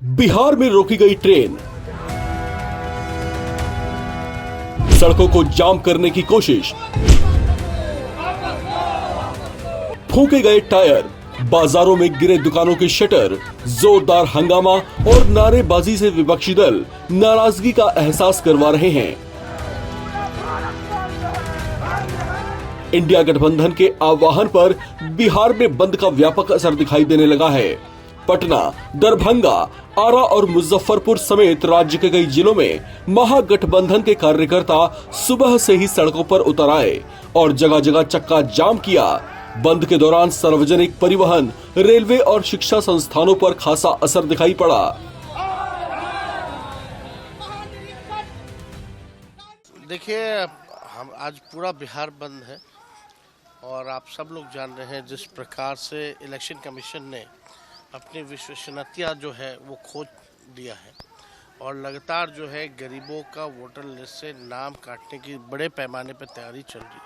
बिहार में रोकी गई ट्रेन, सड़कों को जाम करने की कोशिश, फूके गए टायर, बाजारों में गिरे दुकानों के शटर, जोरदार हंगामा और नारेबाजी से विपक्षी दल नाराजगी का एहसास करवा रहे हैं। इंडिया गठबंधन के आह्वान पर बिहार में बंद का व्यापक असर दिखाई देने लगा है। पटना, दरभंगा, आरा और मुजफ्फरपुर समेत राज्य के कई जिलों में महागठबंधन के कार्यकर्ता सुबह से ही सड़कों पर उतर आए और जगह जगह चक्का जाम किया। बंद के दौरान सार्वजनिक परिवहन, रेलवे और शिक्षा संस्थानों पर खासा असर दिखाई पड़ा। देखिए, हम आज पूरा बिहार बंद है और आप सब लोग जान रहे हैं जिस प्रकार से इलेक्शन कमीशन ने अपनी विश्वसनीयता जो है वो खो दिया है और लगातार जो है गरीबों का वोटर लिस्ट से नाम काटने की बड़े पैमाने पर तैयारी चल रही है।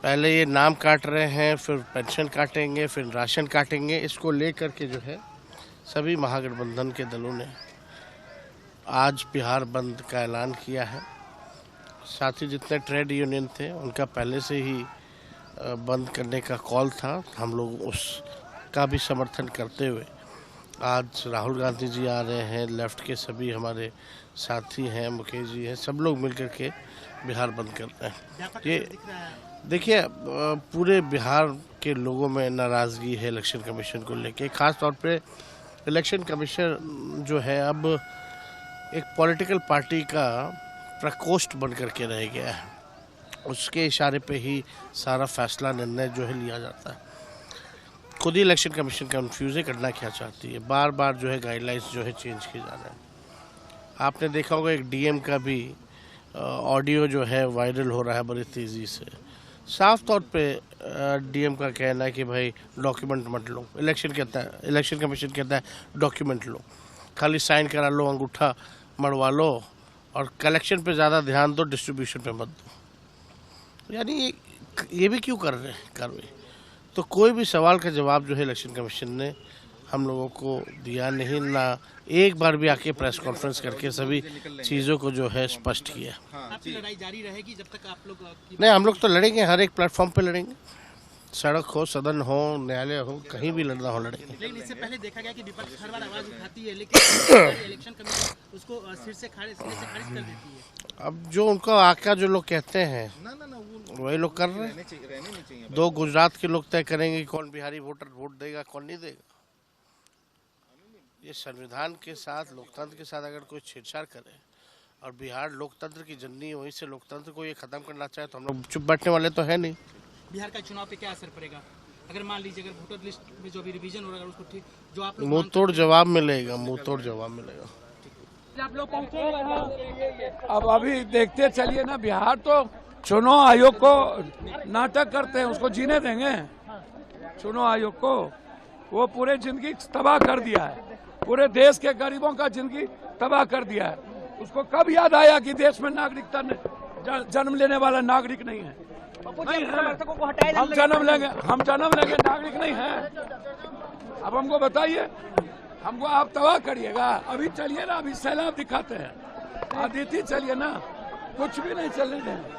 पहले ये नाम काट रहे हैं, फिर पेंशन काटेंगे, फिर राशन काटेंगे। इसको लेकर के जो है सभी महागठबंधन के दलों ने आज बिहार बंद का ऐलान किया है। साथ ही जितने ट्रेड यूनियन थे उनका पहले से ही बंद करने का कॉल था। हम लोग उसका भी समर्थन करते हुए आज राहुल गांधी जी आ रहे हैं, लेफ्ट के सभी हमारे साथी हैं, मुकेश जी हैं, सब लोग मिलकर के बिहार बंद कर रहे हैं। ये देखिए, पूरे बिहार के लोगों में नाराज़गी है इलेक्शन कमीशन को लेके। खास तौर पे इलेक्शन कमीशन जो है अब एक पॉलिटिकल पार्टी का प्रकोष्ठ बन करके रह गया है। उसके इशारे पे ही सारा फैसला, निर्णय जो है लिया जाता है। खुद ही इलेक्शन कमीशन कंफ्यूज करना क्या चाहती है, बार बार जो है गाइडलाइंस जो है चेंज किए जा रहे हैं। आपने देखा होगा एक डीएम का भी ऑडियो जो है वायरल हो रहा है बड़ी तेज़ी से। साफ तौर पे डीएम का कहना है कि भाई डॉक्यूमेंट मत लो। इलेक्शन कमीशन कहता है डॉक्यूमेंट लो, खाली साइन करा लो, अंगूठा मरवा लो और कलेक्शन पे ज़्यादा ध्यान दो, डिस्ट्रीब्यूशन पे मत दो। यानी ये भी क्यों कर रहे हैं कार्रवाई? तो कोई भी सवाल का जवाब जो है इलेक्शन कमीशन ने हम लोगों को दिया नहीं, ना एक बार भी आके प्रेस कॉन्फ्रेंस करके सभी चीज़ों को जो है स्पष्ट किया। आपकी लड़ाई जारी रहेगी जब तक आप लोग नहीं, हम लोग तो लड़ेंगे, हर एक प्लेटफॉर्म पे लड़ेंगे। सड़क हो, सदन हो, न्यायालय हो, कहीं भी लड़ना हो लड़ेंगे। लेकिन इससे पहले देखा गया कि विपक्ष हर बार आवाज उठाती है लेकिन इलेक्शन कमीशन उसको सिर से खारिज कर देती है। अब जो उनको आका जो लोग कहते हैं वही लोग कर रहे हैं। 2 गुजरात के लोग तय करेंगे कौन बिहारी वोटर वोट देगा, कौन नहीं देगा। ये संविधान के साथ, लोकतंत्र के साथ अगर कोई छेड़छाड़ करे और बिहार लोकतंत्र की जननी, वहीं से लोकतंत्र को ये खत्म करना चाहे तो हम लोग चुप बैठने वाले तो है नहीं। बिहार का चुनाव पे क्या असर पड़ेगा अगर मान लीजिए अगर वोटर लिस्ट में जो भी रिवीजन हो रहा है उसको ठीक जो आप मुंह तोड़ जवाब मिलेगा, मुंह तोड़ जवाब मिलेगा। आप लोग पहुंचे अब अभी देखते चलिए ना, बिहार तो चुनाव आयोग को नाटक करते हैं, उसको जीने देंगे? चुनाव आयोग को वो पूरे जिंदगी तबाह कर दिया है, पूरे देश के गरीबों का जिंदगी तबाह कर दिया है। उसको कब याद आया कि देश में नागरिकता जन्म लेने वाला नागरिक नहीं है? नहीं है, हम जन्म लेंगे नागरिक नहीं है। अब हमको बताइए, हमको आप तबाह करिएगा? अभी चलिए ना, अभी सैलाब दिखाते हैं, आदित्य चलिए ना, कुछ भी नहीं चलने देंगे।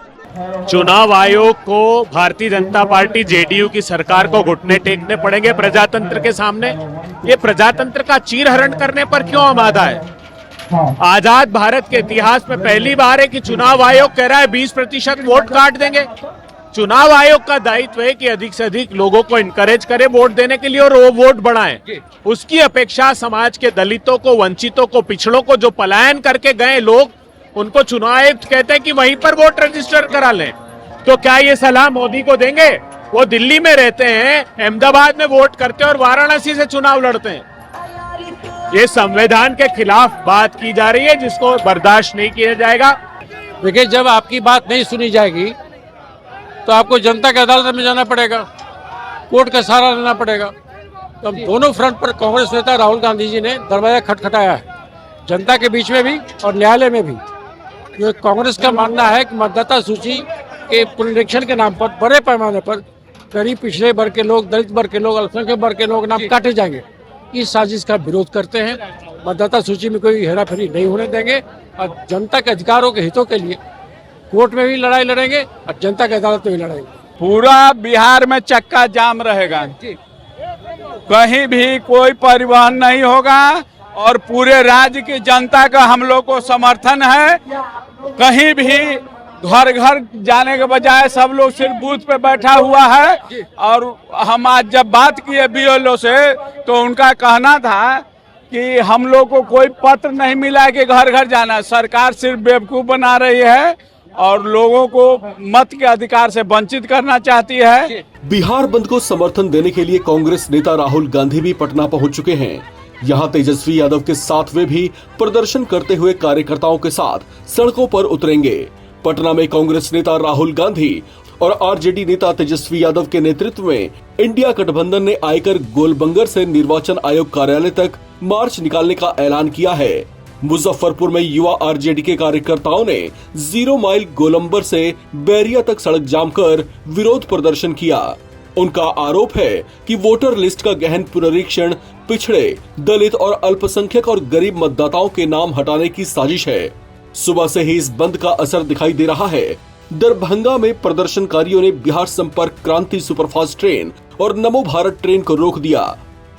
चुनाव आयोग को, भारतीय जनता पार्टी जेडीयू की सरकार को घुटने टेकने पड़ेंगे प्रजातंत्र के सामने। ये प्रजातंत्र का चीरहरण करने पर क्यों आमादा है? आजाद भारत के इतिहास में पहली बार है कि चुनाव आयोग कह रहा है 20% वोट काट देंगे। चुनाव आयोग का दायित्व है कि अधिक से अधिक लोगों को इनकरेज करे वोट देने के लिए और वो वोट बढ़ाएं। उसकी अपेक्षा समाज के दलितों को, वंचितों को, पिछड़ों को, जो पलायन करके गए लोग, उनको चुनाव आयुक्त कहते हैं कि वहीं पर वोट रजिस्टर करा लें। तो क्या ये सलाह मोदी को देंगे? वो दिल्ली में रहते हैं, अहमदाबाद में वोट करते हैं और वाराणसी से चुनाव लड़ते हैं। ये संविधान के खिलाफ बात की जा रही है, जिसको बर्दाश्त नहीं किया जाएगा। देखिए, जब आपकी बात नहीं सुनी जाएगी तो आपको जनता की अदालत में जाना पड़ेगा, कोर्ट का सहारा लेना पड़ेगा। तो अब दोनों फ्रंट पर कांग्रेस नेता राहुल गांधी जी ने दरवाजा खटखटाया है, जनता के बीच में भी और न्यायालय में भी। ये कांग्रेस का मानना है कि मतदाता सूची के पुनरीक्षण के नाम पर बड़े पैमाने पर गरीब, पिछड़े वर्ग के लोग, दलित वर्ग के लोग, अल्पसंख्यक वर्ग के लोग नाम काटे जाएंगे। इस साजिश का विरोध करते हैं। मतदाता सूची में कोई हेराफेरी नहीं होने देंगे और जनता के अधिकारों के हितों के लिए कोर्ट में भी लड़ाई लड़ेंगे और जनता की अदालत में भी लड़ेंगे। पूरा बिहार में चक्का जाम रहेगा, कहीं भी कोई परिवहन नहीं होगा और पूरे राज्य की जनता का हम लोग को समर्थन है। कहीं भी घर घर जाने के बजाय सब लोग सिर्फ बूथ पे बैठा हुआ है। और हम आज जब बात किए BLO से तो उनका कहना था कि हम लोग को कोई पत्र नहीं मिला कि घर घर जाना, सरकार सिर्फ बेवकूफ बना रही है और लोगों को मत के अधिकार से वंचित करना चाहती है। बिहार बंद को समर्थन देने के लिए कांग्रेस नेता राहुल गांधी भी पटना पहुंच चुके हैं। यहां तेजस्वी यादव के साथ वे भी प्रदर्शन करते हुए कार्यकर्ताओं के साथ सड़कों पर उतरेंगे। पटना में कांग्रेस नेता राहुल गांधी और आरजेडी नेता तेजस्वी यादव के नेतृत्व में इंडिया गठबंधन ने आयकर गोलबंगर से निर्वाचन आयोग कार्यालय तक मार्च निकालने का ऐलान किया है। मुजफ्फरपुर में युवा आरजेडी के कार्यकर्ताओं ने 0 माइल गोलंबर से बैरिया तक सड़क जाम कर विरोध प्रदर्शन किया। उनका आरोप है कि वोटर लिस्ट का गहन पुनरीक्षण पिछड़े, दलित और अल्पसंख्यक और गरीब मतदाताओं के नाम हटाने की साजिश है। सुबह से ही इस बंद का असर दिखाई दे रहा है। दरभंगा में प्रदर्शनकारियों ने बिहार संपर्क क्रांति सुपरफास्ट ट्रेन और नमो भारत ट्रेन को रोक दिया।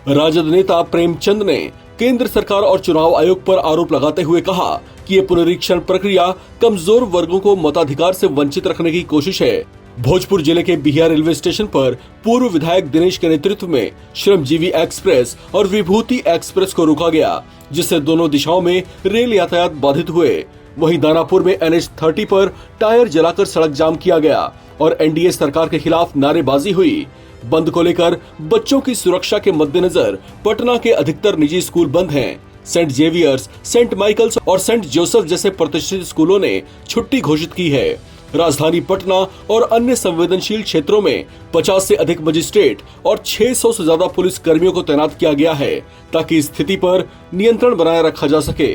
राजद नेता प्रेमचंद ने केंद्र सरकार और चुनाव आयोग पर आरोप लगाते हुए कहा कि ये पुनरीक्षण प्रक्रिया कमजोर वर्गों को मताधिकार से वंचित रखने की कोशिश है। भोजपुर जिले के बिहिया रेलवे स्टेशन पर पूर्व विधायक दिनेश के नेतृत्व में श्रमजीवी एक्सप्रेस और विभूति एक्सप्रेस को रोका गया, जिससे दोनों दिशाओं में रेल यातायात बाधित हुए। वहीं दानापुर में NH30 पर टायर जलाकर सड़क जाम किया गया और एनडीए सरकार के खिलाफ नारेबाजी हुई। बंद को लेकर बच्चों की सुरक्षा के मद्देनजर पटना के अधिकतर निजी स्कूल बंद हैं। सेंट जेवियर्स, सेंट माइकल्स और सेंट जोसेफ जैसे प्रतिष्ठित स्कूलों ने छुट्टी घोषित की है। राजधानी पटना और अन्य संवेदनशील क्षेत्रों में 50 से अधिक मजिस्ट्रेट और 600 से ज्यादा पुलिस कर्मियों को तैनात किया गया है ताकि स्थिति पर नियंत्रण बनाए रखा जा सके।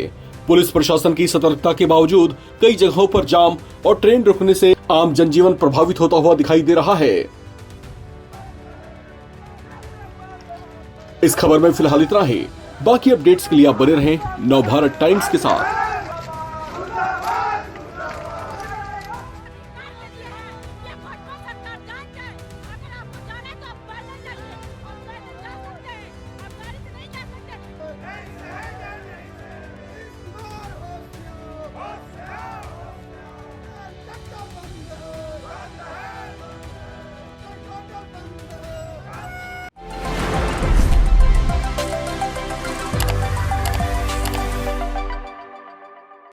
पुलिस प्रशासन की सतर्कता के बावजूद कई जगहों पर जाम और ट्रेन रुकने से आम जनजीवन प्रभावित होता हुआ दिखाई दे रहा है। इस खबर में फिलहाल इतना ही। बाकी अपडेट्स के लिए आप बने रहें नवभारत टाइम्स के साथ।